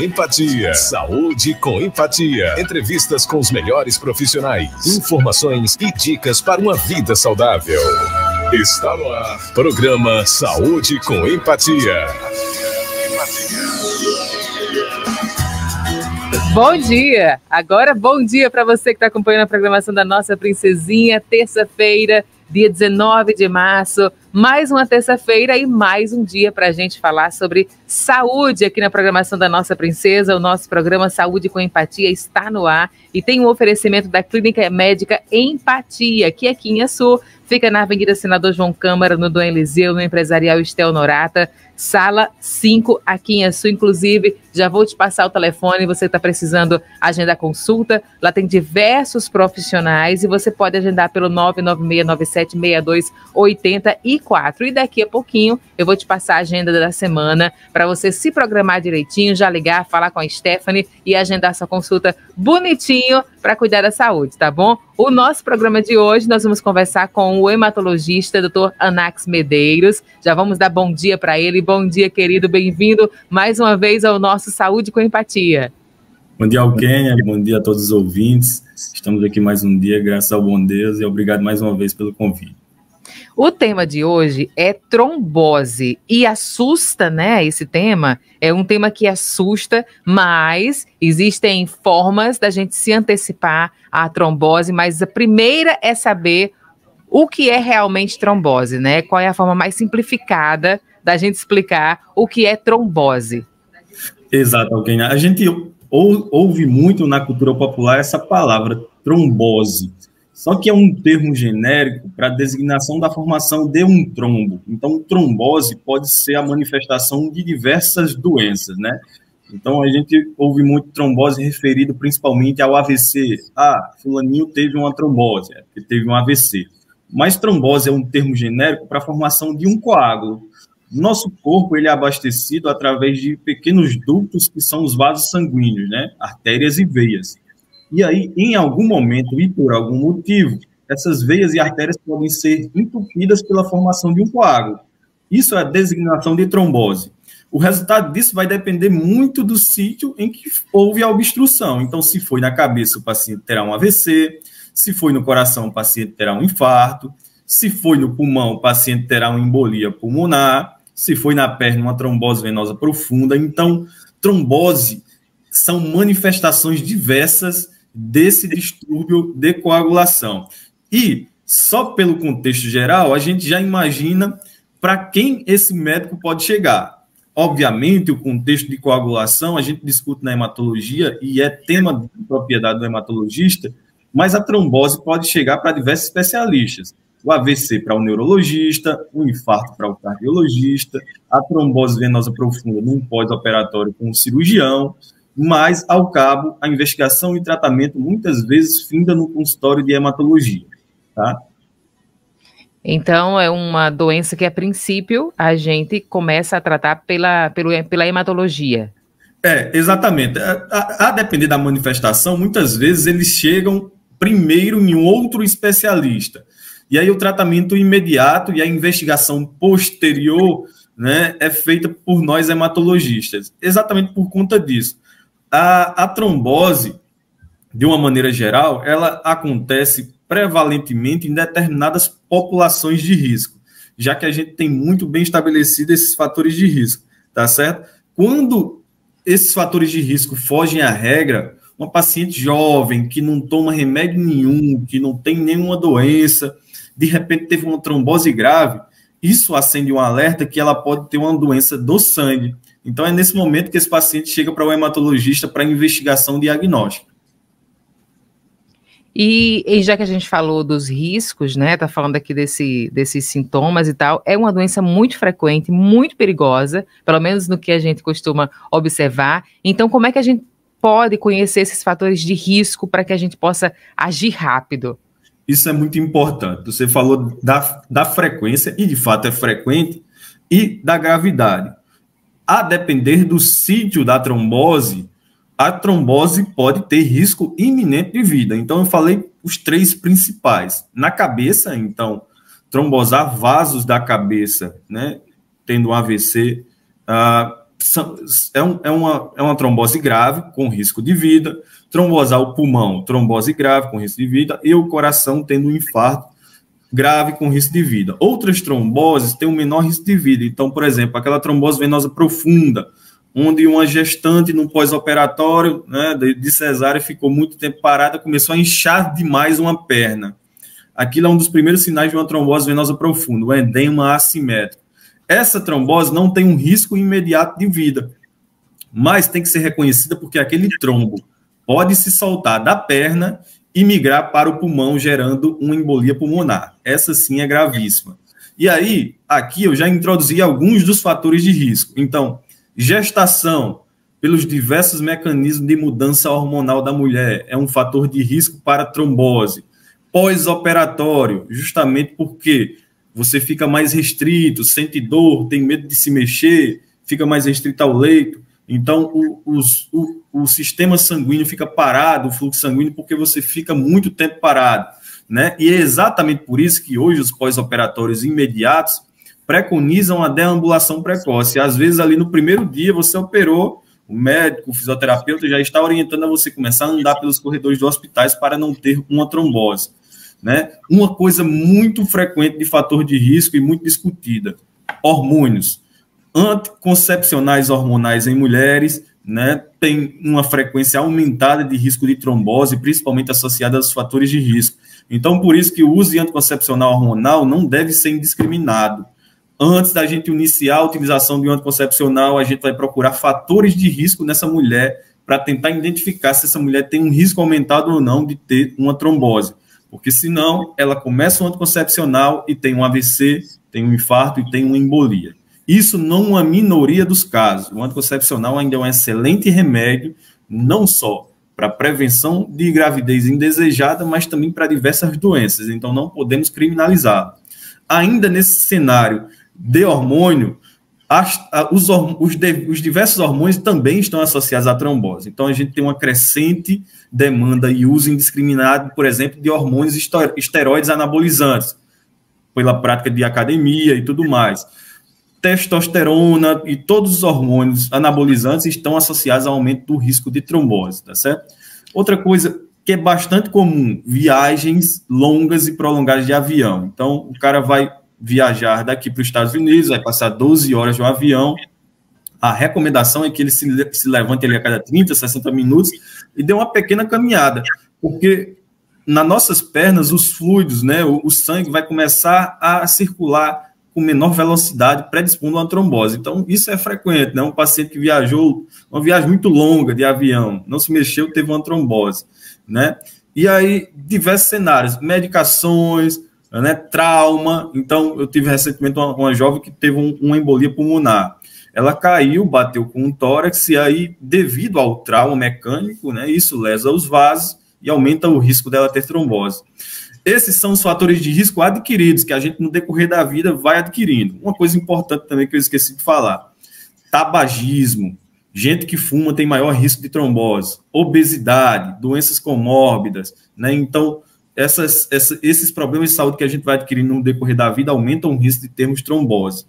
empatia. Saúde com empatia. Entrevistas com os melhores profissionais. Informações e dicas para uma vida saudável. Está no ar. Programa Saúde com Empatia. Bom dia! Agora, bom dia para você que está acompanhando a programação da nossa princesinha. Terça-feira, dia 19 de março. Mais uma terça-feira e mais um dia para a gente falar sobre saúde aqui na programação da nossa princesa. O nosso programa Saúde com Empatia está no ar e tem um oferecimento da Clínica Médica Empatia, que aqui em Açu, fica na Avenida Senador João Câmara, no Dom Eliseu, no Empresarial Estel Norata, sala 5, aqui em Açu. Inclusive, já vou te passar o telefone, você está precisando agendar consulta. Lá tem diversos profissionais e você pode agendar pelo 996976284. E daqui a pouquinho eu vou te passar a agenda da semana para você se programar direitinho, já ligar, falar com a Stephanie e agendar sua consulta bonitinho para cuidar da saúde, tá bom? O nosso programa de hoje, nós vamos conversar com o hematologista, Dr. Anax Medeiros. Já vamos dar bom dia para ele. Bom dia, querido, bem-vindo mais uma vez ao nosso Saúde com Empatia. Bom dia, Alquênia, bom dia a todos os ouvintes. Estamos aqui mais um dia, graças ao bom Deus, e obrigado mais uma vez pelo convite. O tema de hoje é trombose e assusta, né? Esse tema é um tema que assusta, mas existem formas da gente se antecipar à trombose, mas a primeira é saber o que é realmente trombose, né? Qual é a forma mais simplificada da gente explicar o que é trombose? Exato, Alquênia. A gente ouve muito na cultura popular essa palavra trombose. Só que é um termo genérico para a designação da formação de um trombo. Então, trombose pode ser a manifestação de diversas doenças, né? Então, a gente ouve muito trombose referido principalmente ao AVC. Ah, fulaninho teve uma trombose, porque teve um AVC. Mas trombose é um termo genérico para a formação de um coágulo. Nosso corpo ele é abastecido através de pequenos ductos que são os vasos sanguíneos, né? Artérias e veias. E aí, em algum momento e por algum motivo, essas veias e artérias podem ser entupidas pela formação de um coágulo. Isso é a designação de trombose. O resultado disso vai depender muito do sítio em que houve a obstrução. Então, se foi na cabeça, o paciente terá um AVC. Se foi no coração, o paciente terá um infarto. Se foi no pulmão, o paciente terá uma embolia pulmonar. Se foi na perna, uma trombose venosa profunda. Então, trombose são manifestações diversas desse distúrbio de coagulação. E, só pelo contexto geral, a gente já imagina para quem esse médico pode chegar. Obviamente, o contexto de coagulação a gente discute na hematologia e é tema de propriedade do hematologista, mas a trombose pode chegar para diversos especialistas. O AVC para o neurologista, o infarto para o cardiologista, a trombose venosa profunda num pós-operatório com o cirurgião, mas, ao cabo, a investigação e tratamento muitas vezes finda no consultório de hematologia, tá? Então, é uma doença que, a princípio, a gente começa a tratar pela hematologia. Exatamente. A depender da manifestação, muitas vezes eles chegam primeiro em um outro especialista. E aí o tratamento imediato e a investigação posterior, né, é feita por nós hematologistas. Exatamente por conta disso. A trombose, de uma maneira geral, ela acontece prevalentemente em determinadas populações de risco, já que a gente tem muito bem estabelecido esses fatores de risco, tá certo? Quando esses fatores de risco fogem à regra, uma paciente jovem que não toma remédio nenhum, que não tem nenhuma doença, de repente teve uma trombose grave, isso acende um alerta que ela pode ter uma doença do sangue. Então, é nesse momento que esse paciente chega para o hematologista para investigação diagnóstica. E já que a gente falou dos riscos, né, tá falando aqui desses sintomas e tal, é uma doença muito frequente, muito perigosa, pelo menos no que a gente costuma observar. Então, como é que a gente pode conhecer esses fatores de risco para que a gente possa agir rápido? Isso é muito importante. Você falou da frequência, e de fato é frequente, e da gravidade. A depender do sítio da trombose, a trombose pode ter risco iminente de vida. Então, eu falei os três principais. Na cabeça, então, trombosar vasos da cabeça, né, tendo um AVC, é uma trombose grave, com risco de vida, trombosar o pulmão, trombose grave, com risco de vida, e o coração tendo um infarto grave, com risco de vida. Outras tromboses têm um menor risco de vida. Então, por exemplo, aquela trombose venosa profunda, onde uma gestante no pós-operatório, né, de cesárea ficou muito tempo parada, começou a inchar demais uma perna. Aquilo é um dos primeiros sinais de uma trombose venosa profunda, o edema assimétrico. Essa trombose não tem um risco imediato de vida, mas tem que ser reconhecida porque aquele trombo pode se soltar da perna e migrar para o pulmão, gerando uma embolia pulmonar. Essa sim é gravíssima. E aí, aqui eu já introduzi alguns dos fatores de risco. Então, gestação, pelos diversos mecanismos de mudança hormonal da mulher, é um fator de risco para trombose. Pós-operatório, justamente porque você fica mais restrito, sente dor, tem medo de se mexer, fica mais restrito ao leito. Então, o sistema sanguíneo fica parado, o fluxo sanguíneo, porque você fica muito tempo parado, né? E é exatamente por isso que hoje os pós-operatórios imediatos preconizam a deambulação precoce. Às vezes, ali no primeiro dia, você operou, o médico, o fisioterapeuta já está orientando a você começar a andar pelos corredores dos hospitais para não ter uma trombose, né? Uma coisa muito frequente de fator de risco e muito discutida, hormônios. Anticoncepcionais hormonais em mulheres, né, tem uma frequência aumentada de risco de trombose, principalmente associada aos fatores de risco. Então, por isso que o uso de anticoncepcional hormonal não deve ser indiscriminado. Antes da gente iniciar a utilização de um anticoncepcional, a gente vai procurar fatores de risco nessa mulher para tentar identificar se essa mulher tem um risco aumentado ou não de ter uma trombose. Porque senão ela começa o anticoncepcional e tem um AVC, tem um infarto e tem uma embolia. Isso não é uma minoria dos casos. O anticoncepcional ainda é um excelente remédio, não só para prevenção de gravidez indesejada, mas também para diversas doenças. Então não podemos criminalizá-lo. Ainda nesse cenário de hormônio, os diversos hormônios também estão associados à trombose. Então, a gente tem uma crescente demanda e uso indiscriminado, por exemplo, de hormônios esteroides anabolizantes, pela prática de academia e tudo mais. Testosterona e todos os hormônios anabolizantes estão associados ao aumento do risco de trombose, tá certo? Outra coisa que é bastante comum, viagens longas e prolongadas de avião. Então, o cara vai viajar daqui para os Estados Unidos, vai passar 12 horas no avião. A recomendação é que ele se levante ali a cada 30, 60 minutos e dê uma pequena caminhada, porque nas nossas pernas, os fluidos, né, o sangue vai começar a circular com menor velocidade, predispondo a uma trombose. Então, isso é frequente, né? Um paciente que viajou, uma viagem muito longa de avião, não se mexeu, teve uma trombose, né? E aí, diversos cenários, medicações, né, trauma. Então, eu tive recentemente uma jovem que teve uma embolia pulmonar. Ela caiu, bateu com um tórax, e aí, devido ao trauma mecânico, né, isso lesa os vasos e aumenta o risco dela ter trombose. Esses são os fatores de risco adquiridos, que a gente, no decorrer da vida, vai adquirindo. Uma coisa importante também que eu esqueci de falar: tabagismo. Gente que fuma tem maior risco de trombose. Obesidade, doenças comórbidas, né? Então, esses problemas de saúde que a gente vai adquirindo no decorrer da vida aumentam o risco de termos trombose.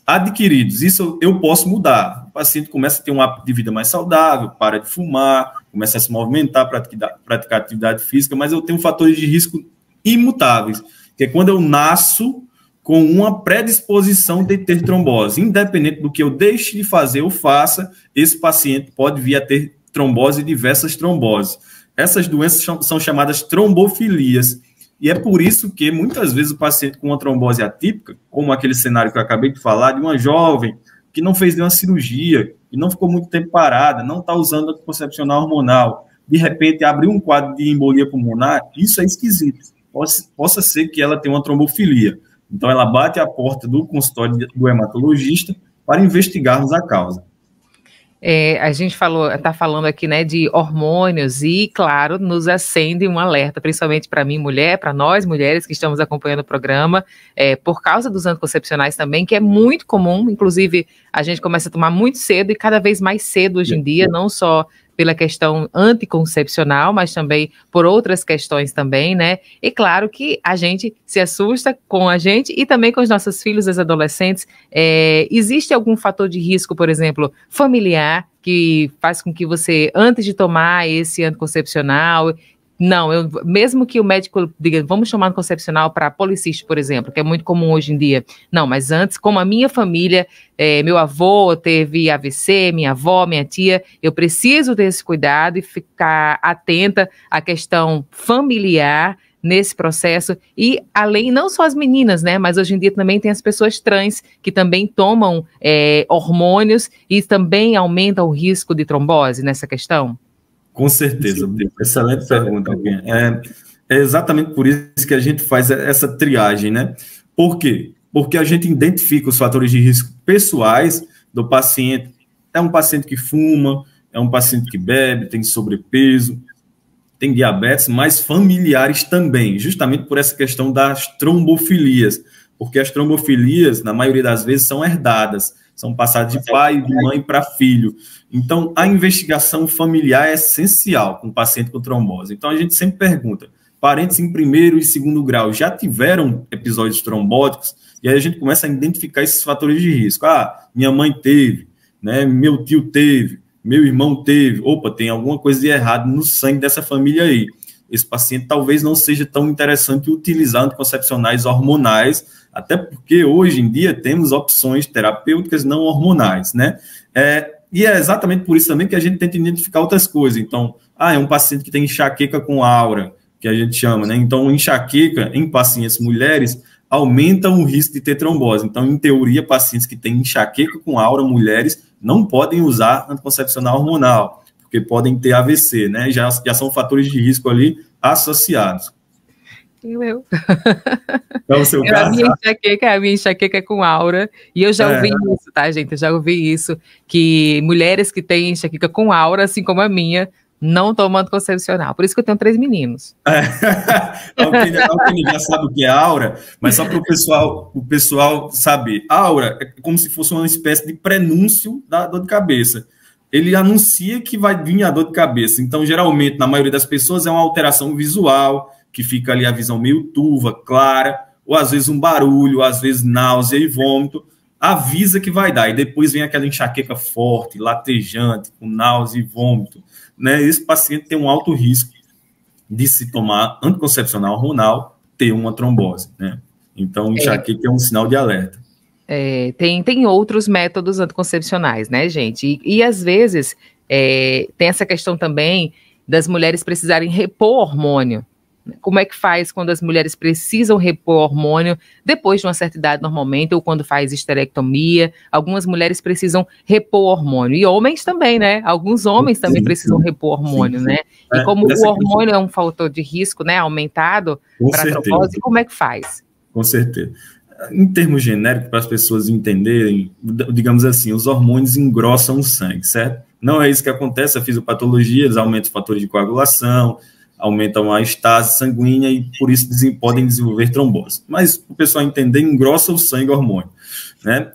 Adquiridos, isso eu posso mudar. O paciente começa a ter um hábito de vida mais saudável, para de fumar, começa a se movimentar, praticar atividade física, mas eu tenho fatores de risco imutáveis, que é quando eu nasço com uma predisposição de ter trombose. Independente do que eu deixe de fazer ou faça, esse paciente pode vir a ter trombose e diversas tromboses. Essas doenças são chamadas trombofilias, e é por isso que muitas vezes o paciente com uma trombose atípica, como aquele cenário que eu acabei de falar, de uma jovem que não fez nenhuma cirurgia, que não ficou muito tempo parada, não está usando anticoncepcional hormonal, de repente abriu um quadro de embolia pulmonar, isso é esquisito. Possa ser que ela tenha uma trombofilia. Então, ela bate a porta do consultório do hematologista para investigarmos a causa. A gente está falando aqui, né, de hormônios e, claro, nos acende um alerta, principalmente para mim, mulher, para nós, mulheres que estamos acompanhando o programa, por causa dos anticoncepcionais também, que é muito comum, inclusive a gente começa a tomar muito cedo e cada vez mais cedo hoje em dia, não só pela questão anticoncepcional, mas também por outras questões também, né? E claro que a gente se assusta com a gente e também com os nossos filhos, os adolescentes. Existe algum fator de risco, por exemplo, familiar, que faz com que você, antes de tomar esse anticoncepcional, não, mesmo que o médico diga, vamos tomar anticoncepcional para policístico, por exemplo, que é muito comum hoje em dia. Não, mas antes, como a minha família, meu avô teve AVC, minha avó, minha tia, eu preciso ter esse cuidado e ficar atenta à questão familiar nesse processo, e além, não só as meninas, né, mas hoje em dia também tem as pessoas trans que também tomam hormônios e também aumentam o risco de trombose nessa questão? Com certeza, excelente pergunta. É exatamente por isso que a gente faz essa triagem, né? Por quê? Porque a gente identifica os fatores de risco pessoais do paciente. É um paciente que fuma, é um paciente que bebe, tem sobrepeso, tem diabetes, mas familiares também, justamente por essa questão das trombofilias, porque as trombofilias, na maioria das vezes, são herdadas, são passadas de pai e de mãe para filho. Então, a investigação familiar é essencial com o paciente com trombose. Então, a gente sempre pergunta, parentes em primeiro e segundo grau já tiveram episódios trombóticos? E aí a gente começa a identificar esses fatores de risco. Ah, minha mãe teve, né? Meu tio teve, meu irmão teve, opa, tem alguma coisa de errado no sangue dessa família aí. Esse paciente talvez não seja tão interessante utilizar anticoncepcionais hormonais, até porque hoje em dia temos opções terapêuticas não hormonais, né? E é exatamente por isso também que a gente tenta identificar outras coisas. Então, é um paciente que tem enxaqueca com aura, que a gente chama, né? Então, enxaqueca em pacientes mulheres aumenta o risco de ter trombose. Então, em teoria, pacientes que têm enxaqueca com aura, mulheres, não podem usar anticoncepcional hormonal, porque podem ter AVC, né? Já são fatores de risco ali associados. Eu. É o seu caso? A minha enxaqueca é com aura, e eu já ouvi isso, tá, gente? Eu já ouvi isso, que mulheres que têm enxaqueca com aura, assim como a minha, não tomam anticoncepcional. Por isso que eu tenho 3 meninos. Alguém já sabe o que é aura, mas só para o pessoal saber. Aura é como se fosse uma espécie de prenúncio da dor de cabeça. Ele anuncia que vai vir a dor de cabeça. Então, geralmente, na maioria das pessoas, é uma alteração visual, que fica ali a visão meio turva, clara, ou às vezes um barulho, ou às vezes náusea e vômito, avisa que vai dar. E depois vem aquela enxaqueca forte, latejante, com náusea e vômito. Né? Esse paciente tem um alto risco de se tomar anticoncepcional hormonal, ter uma trombose. Né? Então, enxaqueca é um sinal de alerta. Tem outros métodos anticoncepcionais, né, gente? E às vezes tem essa questão também das mulheres precisarem repor hormônio. Como é que faz quando as mulheres precisam repor hormônio depois de uma certa idade normalmente, ou quando faz esterectomia? Algumas mulheres precisam repor hormônio. E homens também, né? Alguns homens também precisam repor hormônio, né? E como o hormônio é um fator de risco, né, aumentado para a trombose, como é que faz? Com certeza. Em termos genéricos, para as pessoas entenderem, digamos assim, os hormônios engrossam o sangue, certo? Não é isso que acontece, a fisiopatologia, eles aumentam os fatores de coagulação, aumentam a estase sanguínea e, por isso, podem desenvolver trombose. Mas, o pessoal entender, engrossa o sangue o hormônio. Né?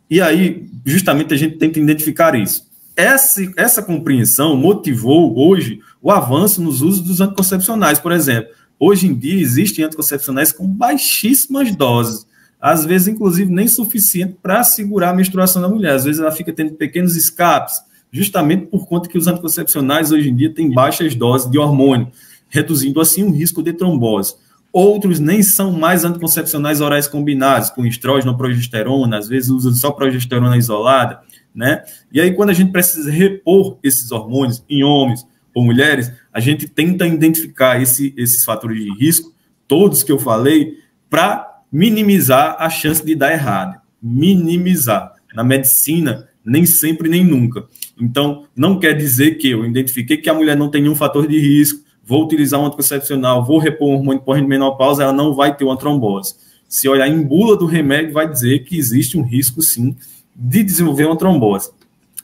E aí, justamente, a gente tenta identificar isso. Essa compreensão motivou, hoje, o avanço nos usos dos anticoncepcionais, por exemplo. Hoje em dia, existem anticoncepcionais com baixíssimas doses, às vezes, inclusive, nem suficiente para segurar a menstruação da mulher. Às vezes, ela fica tendo pequenos escapes, justamente por conta que os anticoncepcionais hoje em dia têm baixas doses de hormônio, reduzindo assim o risco de trombose. Outros nem são mais anticoncepcionais orais combinados, com estrógeno ou progesterona, às vezes usam só progesterona isolada, né? E aí, quando a gente precisa repor esses hormônios em homens ou mulheres, a gente tenta identificar esses fatores de risco, todos que eu falei, para minimizar a chance de dar errado. Minimizar. Na medicina, nem sempre, nem nunca. Então, não quer dizer que eu identifiquei que a mulher não tem nenhum fator de risco, vou utilizar um anticoncepcional, vou repor um hormônio pós-menopausa, ela não vai ter uma trombose. Se olhar em bula do remédio, vai dizer que existe um risco, sim, de desenvolver uma trombose.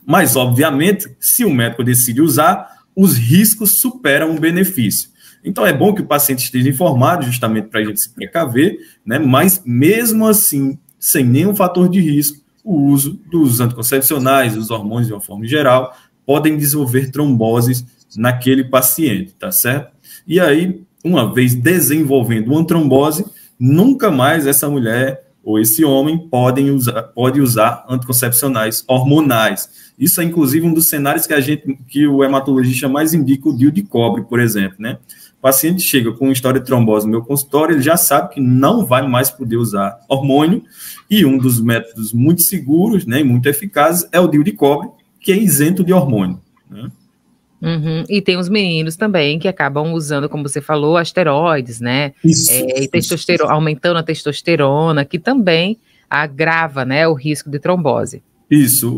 Mas, obviamente, se o médico decide usar, os riscos superam o benefício. Então, é bom que o paciente esteja informado, justamente para a gente se precaver, né? Mas, mesmo assim, sem nenhum fator de risco, o uso dos anticoncepcionais, dos hormônios de uma forma geral, podem desenvolver tromboses naquele paciente, tá certo? E aí, uma vez desenvolvendo uma trombose, nunca mais essa mulher ou esse homem pode usar anticoncepcionais hormonais. Isso é, inclusive, um dos cenários que o hematologista mais indica, o DIU de cobre, por exemplo, né? O paciente chega com uma história de trombose no meu consultório, ele já sabe que não vai mais poder usar hormônio, e um dos métodos muito seguros, né, e muito eficazes é o DIU de cobre, que é isento de hormônio, né? Uhum. E tem os meninos também que acabam usando, como você falou, asteroides, né? E testosterona, aumentando a testosterona, que também agrava, né, o risco de trombose. Isso.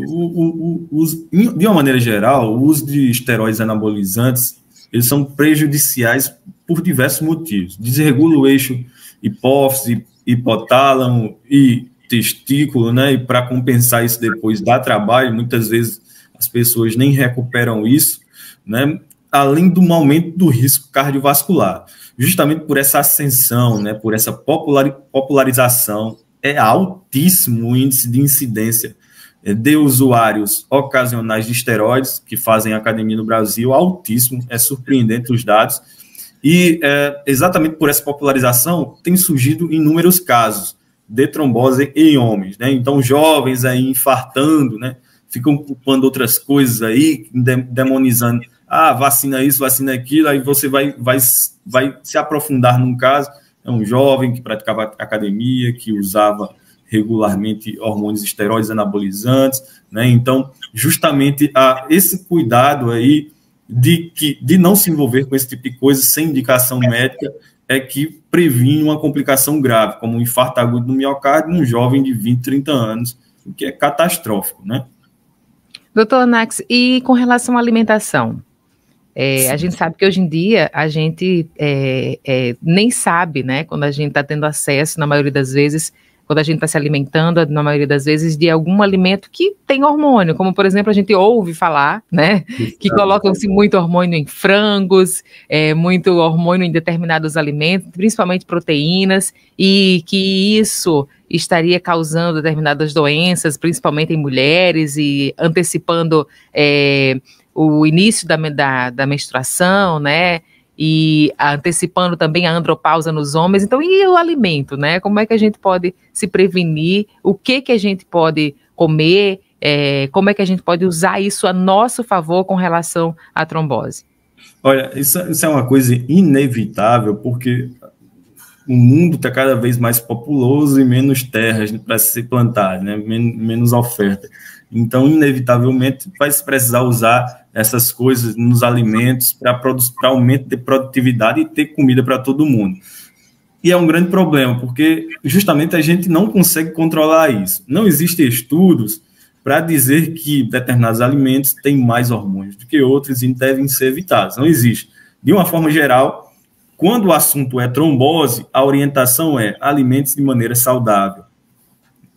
De uma maneira geral, o uso de esteroides anabolizantes, eles são prejudiciais por diversos motivos. Desregula o eixo hipófise, hipotálamo e testículo, né? E para compensar isso depois dá trabalho, muitas vezes as pessoas nem recuperam isso, né? Além do aumento do risco cardiovascular. Justamente por essa ascensão, né? Por essa popularização, é altíssimo o índice de incidência de usuários ocasionais de esteroides que fazem academia no Brasil, altíssimo, é surpreendente os dados. E exatamente por essa popularização tem surgido inúmeros casos de trombose em homens, né? Então, jovens aí infartando, né? Ficam culpando outras coisas aí, demonizando, vacina isso, vacina aquilo, aí você vai se aprofundar num caso, é um jovem que praticava academia, que usava regularmente hormônios esteroides anabolizantes, né? Então, justamente esse cuidado aí de não se envolver com esse tipo de coisa sem indicação médica é que previne uma complicação grave, como um infarto agudo no miocárdio num jovem de 20, 30 anos, o que é catastrófico, né? Doutor Nax, e com relação à alimentação? A gente sabe que hoje em dia a gente nem sabe, né, quando a gente está tendo acesso, na maioria das vezes, quando a gente está se alimentando, na maioria das vezes, de algum alimento que tem hormônio, como, por exemplo, a gente ouve falar, né, que colocam-se muito hormônio em frangos, muito hormônio em determinados alimentos, principalmente proteínas, e que isso estaria causando determinadas doenças, principalmente em mulheres, e antecipando o início da menstruação, né, e antecipando também a andropausa nos homens. Então, e o alimento, né? Como é que a gente pode se prevenir? O que a gente pode comer? Como é que a gente pode usar isso a nosso favor com relação à trombose? Olha, isso é uma coisa inevitável, porque o mundo está cada vez mais populoso e menos terras para se plantar, né? Menos oferta. Então, inevitavelmente, vai se precisar usar essas coisas nos alimentos para aumento de produtividade e ter comida para todo mundo. E é um grande problema, porque justamente a gente não consegue controlar isso. Não existem estudos para dizer que determinados alimentos têm mais hormônios do que outros e devem ser evitados. Não existe. De uma forma geral, quando o assunto é trombose, a orientação é alimentos de maneira saudável.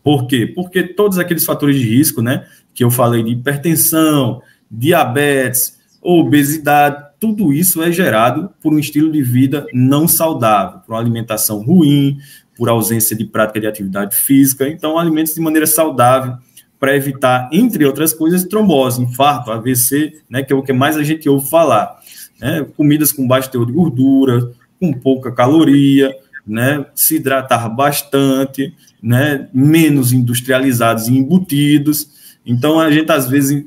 Por quê? Porque todos aqueles fatores de risco, né, que eu falei de hipertensão, diabetes, obesidade, tudo isso é gerado por um estilo de vida não saudável, por uma alimentação ruim, por ausência de prática de atividade física. Então, alimentos de maneira saudável para evitar, entre outras coisas, trombose, infarto, AVC, né, que é o que mais a gente ouve falar. Né? Comidas com baixo teor de gordura, com pouca caloria, né, se hidratar bastante, né, menos industrializados e embutidos. Então, a gente, às vezes,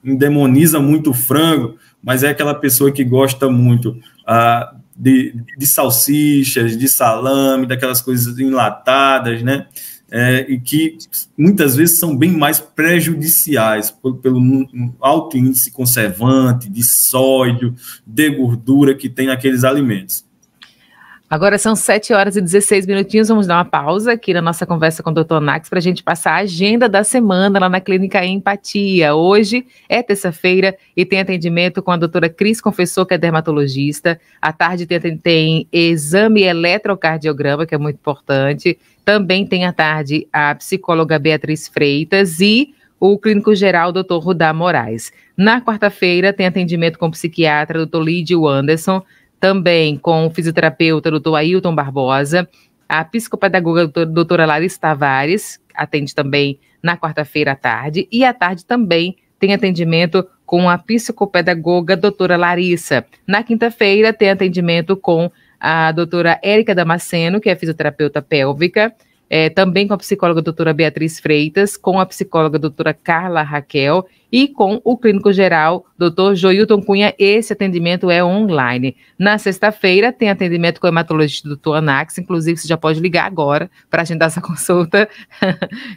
endemoniza muito o frango, mas é aquela pessoa que gosta muito de salsichas, de salame, daquelas coisas enlatadas, né, e que muitas vezes são bem mais prejudiciais pelo alto índice conservante, de sódio, de gordura que tem naqueles alimentos. Agora são 7h16, vamos dar uma pausa aqui na nossa conversa com o Dr. Nax para a gente passar a agenda da semana lá na Clínica Empatia. Hoje é terça-feira e tem atendimento com a doutora Cris Confessor, que é dermatologista. À tarde tem exame eletrocardiograma, que é muito importante. Também tem à tarde a psicóloga Beatriz Freitas e o clínico geral, Dr. Rudá Moraes. Na quarta-feira tem atendimento com o psiquiatra, Dr. Lídio Anderson, também com o fisioterapeuta, doutor Ailton Barbosa, a psicopedagoga, doutora Larissa Tavares, atende também na quarta-feira à tarde, e à tarde também tem atendimento com a psicopedagoga doutora Larissa. Na quinta-feira tem atendimento com a doutora Érica Damasceno, que é fisioterapeuta pélvica, também com a psicóloga doutora Beatriz Freitas, com a psicóloga doutora Carla Raquel e com o clínico geral doutor Joilton Cunha. Esse atendimento é online. Na sexta-feira tem atendimento com o hematologista doutor Anax, inclusive você já pode ligar agora para agendar essa consulta.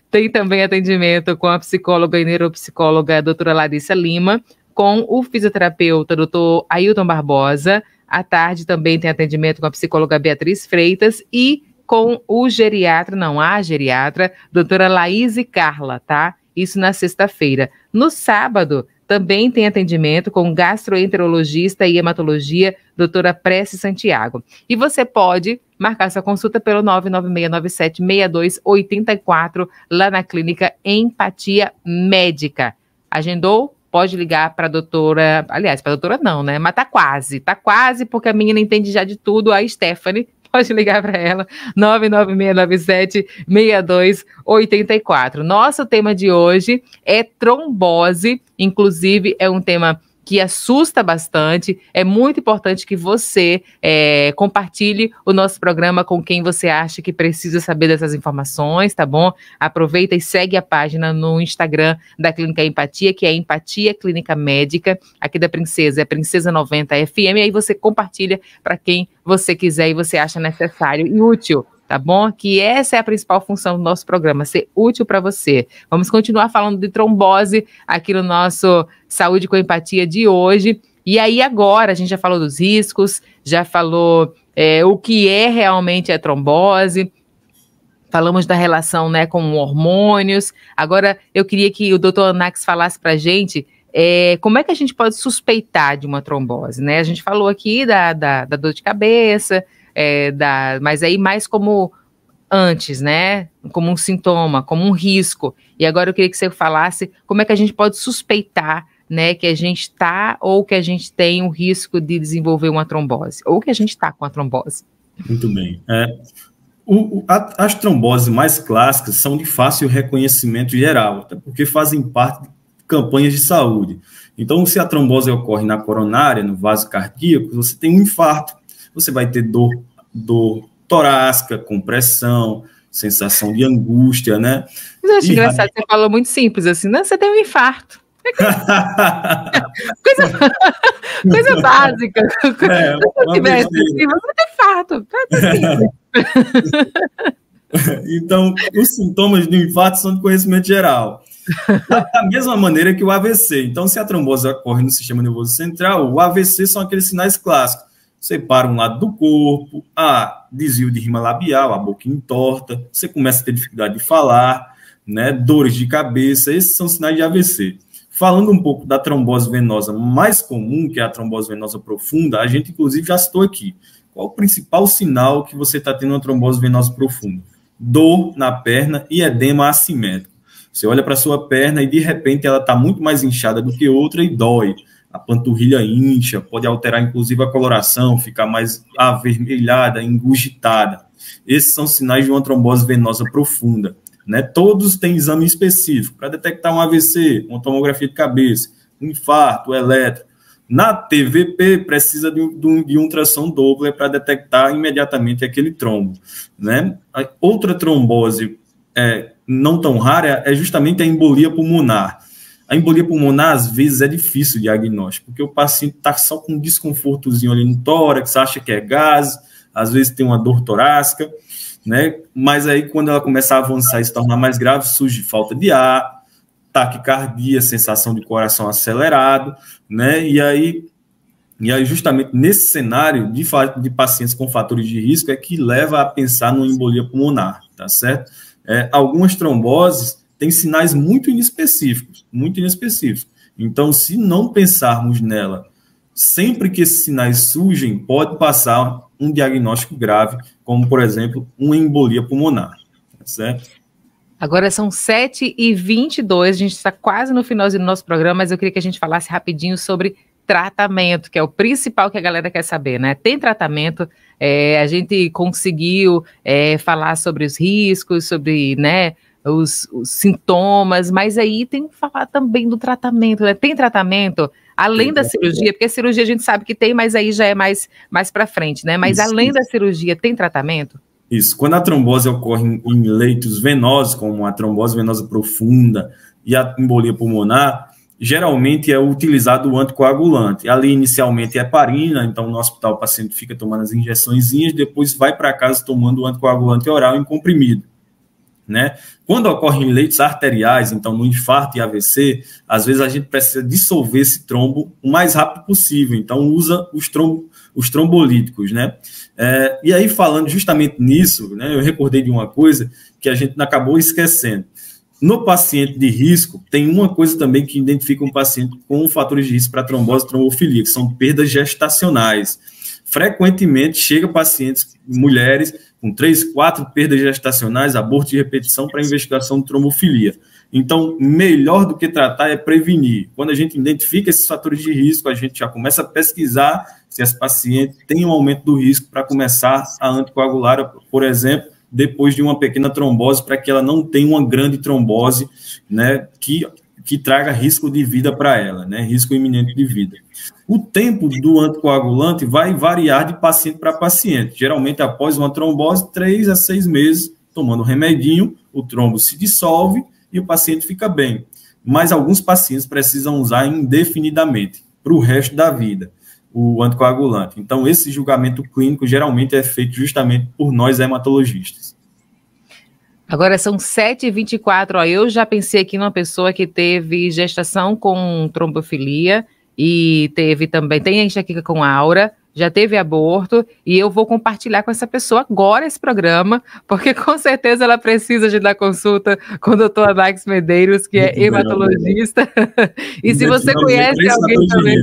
Tem também atendimento com a psicóloga e neuropsicóloga doutora Larissa Lima, com o fisioterapeuta doutor Ailton Barbosa. À tarde também tem atendimento com a psicóloga Beatriz Freitas e com o a geriatra, doutora Laís e Carla, tá? Isso na sexta-feira. No sábado, também tem atendimento com gastroenterologista e hematologia, doutora Prece Santiago. E você pode marcar sua consulta pelo 996976284, lá na clínica Empatia Médica. Agendou? Pode ligar para a doutora, aliás, para a doutora não, né? Mas tá quase, porque a menina entende já de tudo, a Stephanie. Pode ligar para ela, 996976284. Nosso tema de hoje é trombose, inclusive é um tema que assusta bastante. É muito importante que você compartilhe o nosso programa com quem você acha que precisa saber dessas informações, tá bom? Aproveita e segue a página no Instagram da Clínica Empatia, que é Empatia Clínica Médica, aqui da Princesa, é Princesa 90 FM, e aí você compartilha para quem você quiser e você acha necessário e útil, tá bom? Que essa é a principal função do nosso programa, ser útil para você. Vamos continuar falando de trombose aqui no nosso Saúde com Empatia de hoje. E aí agora, a gente já falou dos riscos, já falou o que é realmente a trombose, falamos da relação, né, com hormônios. Agora eu queria que o doutor Anax falasse para a gente como é que a gente pode suspeitar de uma trombose, né? A gente falou aqui da dor de cabeça, mas aí mais como antes, né? Como um sintoma, como um risco. E agora eu queria que você falasse como é que a gente pode suspeitar, né, que a gente está ou que a gente tem o risco de desenvolver uma trombose, ou que a gente está com a trombose. Muito bem. As tromboses mais clássicas são de fácil reconhecimento geral, até porque fazem parte de campanhas de saúde. Então, se a trombose ocorre na coronária, no vaso cardíaco, você tem um infarto, você vai ter dor torácica, compressão, sensação de angústia, né? Mas eu acho engraçado, você falou muito simples, assim, não, você tem um infarto. coisa básica. Se eu tivesse assim, você vai ter infarto. Então, os sintomas do infarto são de conhecimento geral. Da mesma maneira que o AVC. Então, se a trombose ocorre no sistema nervoso central, o AVC são aqueles sinais clássicos. Você para um lado do corpo, desvio de rima labial, a boca entorta, você começa a ter dificuldade de falar, né, dores de cabeça, esses são sinais de AVC. Falando um pouco da trombose venosa mais comum, que é a trombose venosa profunda, a gente inclusive já citou aqui. Qual o principal sinal que você está tendo uma trombose venosa profunda? Dor na perna e edema assimétrico. Você olha para a sua perna e de repente ela está muito mais inchada do que outra e dói. A panturrilha incha, pode alterar inclusive a coloração, ficar mais avermelhada, engurgitada. Esses são sinais de uma trombose venosa profunda. Né? Todos têm exame específico para detectar um AVC, uma tomografia de cabeça, um infarto, eletro. Na TVP, precisa de um ultrassom Doppler para detectar imediatamente aquele trombo. Né? A outra trombose não tão rara é justamente a embolia pulmonar. A embolia pulmonar, às vezes, é difícil o diagnóstico, porque o paciente está só com um desconfortozinho ali no tórax, acha que é gás, às vezes tem uma dor torácica, né? Mas aí, quando ela começa a avançar e se tornar mais grave, surge falta de ar, taquicardia, sensação de coração acelerado, né? E aí justamente nesse cenário de pacientes com fatores de risco é que leva a pensar numa embolia pulmonar, tá certo? Algumas tromboses têm sinais muito inespecíficos. Então, se não pensarmos nela, sempre que esses sinais surgem, pode passar um diagnóstico grave, como, por exemplo, uma embolia pulmonar, tá certo? Agora são 7h22, a gente está quase no finalzinho do nosso programa, mas eu queria que a gente falasse rapidinho sobre tratamento, que é o principal que a galera quer saber, né? Tem tratamento, a gente conseguiu falar sobre os riscos, sobre, né, os sintomas, mas aí tem que falar também do tratamento, né? Tem tratamento, além da cirurgia, porque a cirurgia a gente sabe que tem, mas aí já é mais para frente, né? Mas além da cirurgia, tem tratamento? Isso. Quando a trombose ocorre em leitos venosos, como a trombose venosa profunda e a embolia pulmonar, geralmente é utilizado o anticoagulante. Ali, inicialmente, é heparina, então no hospital o paciente fica tomando as injeçõezinhas, depois vai para casa tomando o anticoagulante oral em comprimido, né? Quando ocorre em leitos arteriais, então no infarto e AVC, às vezes a gente precisa dissolver esse trombo o mais rápido possível, então usa os trombolíticos, né? E aí, falando justamente nisso, né, eu recordei de uma coisa que a gente acabou esquecendo. No paciente de risco, tem uma coisa também que identifica um paciente com fatores de risco para trombose e trombofilia, que são perdas gestacionais. Frequentemente chega pacientes, mulheres, com 3, 4 perdas gestacionais, aborto de repetição para investigação de trombofilia. Então, melhor do que tratar é prevenir. Quando a gente identifica esses fatores de risco, a gente já começa a pesquisar se as pacientes têm um aumento do risco para começar a anticoagular, por exemplo, depois de uma pequena trombose, para que ela não tenha uma grande trombose, né, que traga risco de vida para ela, né, risco iminente de vida. O tempo do anticoagulante vai variar de paciente para paciente. Geralmente, após uma trombose, 3 a 6 meses, tomando remedinho, o trombo se dissolve e o paciente fica bem. Mas alguns pacientes precisam usar indefinidamente, para o resto da vida, o anticoagulante. Então, esse julgamento clínico geralmente é feito justamente por nós hematologistas. Agora são 7h24, ó, eu já pensei aqui numa pessoa que teve gestação com trombofilia e teve também, tem enxaqueca com aura, já teve aborto, e eu vou compartilhar com essa pessoa agora esse programa, porque com certeza ela precisa de dar consulta com o doutor Max Medeiros, que é hematologista. E se você conhece alguém também...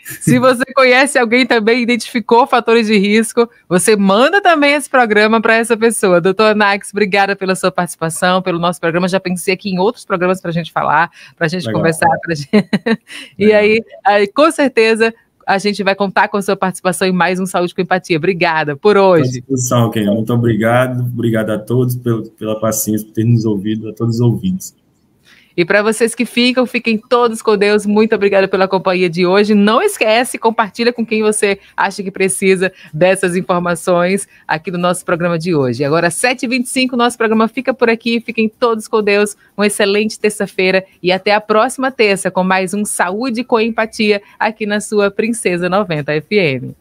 Se você conhece alguém também, identificou fatores de risco, você manda também esse programa para essa pessoa. Doutor Nax, obrigada pela sua participação, pelo nosso programa. Já pensei aqui em outros programas para a gente falar, para a gente conversar. E aí, com certeza, a gente vai contar com a sua participação em mais um Saúde com Empatia. Obrigada por hoje. Muito obrigado. Obrigado a todos pela paciência, por ter nos ouvido, a todos os ouvintes. E para vocês que fiquem todos com Deus. Muito obrigada pela companhia de hoje. Não esquece, compartilha com quem você acha que precisa dessas informações aqui no nosso programa de hoje. Agora, 7h25, nosso programa fica por aqui. Fiquem todos com Deus. Uma excelente terça-feira e até a próxima terça com mais um Saúde com Empatia aqui na sua Princesa 90 FM.